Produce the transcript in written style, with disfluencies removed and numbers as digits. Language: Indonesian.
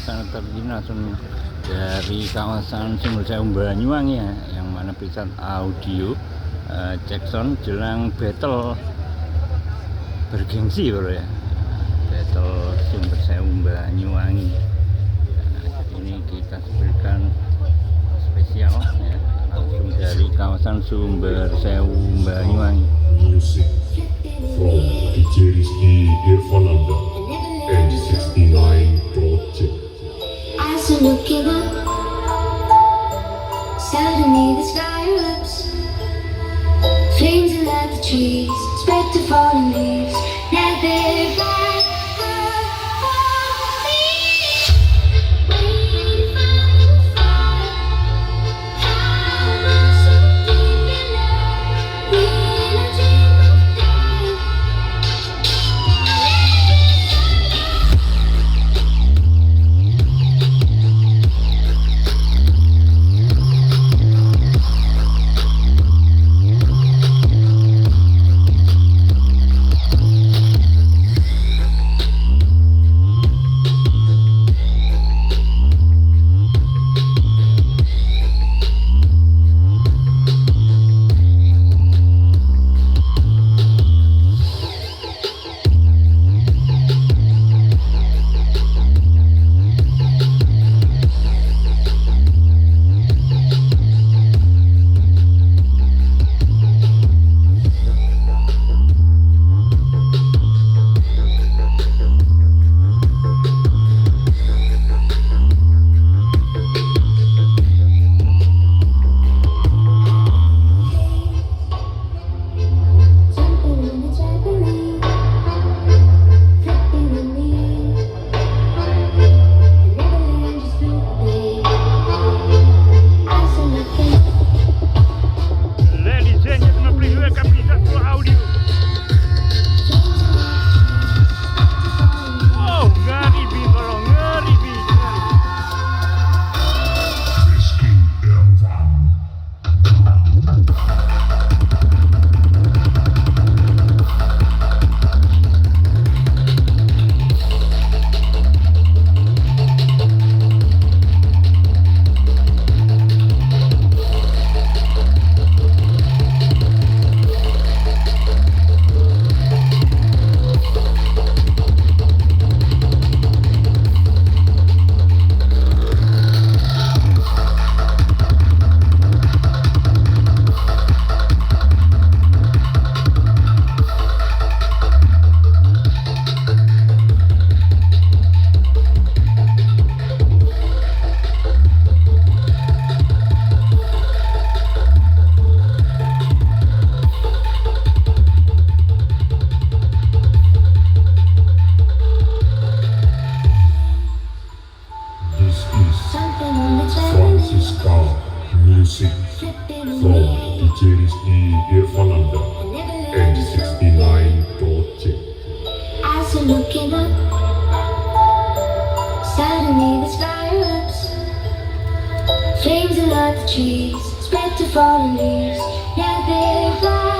sangat terjun langsung dari kawasan Sumbersewu Banyuwangi ya, yang mana bisa audio cek sound jelang battle bergengsi bro ya, battle Sumbersewu Banyuwangi. Nah, ini kita berikan spesial ya, langsung dari kawasan Sumbersewu Banyuwangi. Music from DJ Rizky Irfananda and 69 Project. As I'm looking up, suddenly the sky erupts. Flames light the trees, spread to fallen leaves. Now they're back on me. Waiting for the fire. How much so deep in love? When I dream of dying. Music from DJ Rizky Irfananda and 69 Project. As I'm looking up, suddenly the sky erupts. Flames light the trees, spread to fallen leaves. Now they're flying.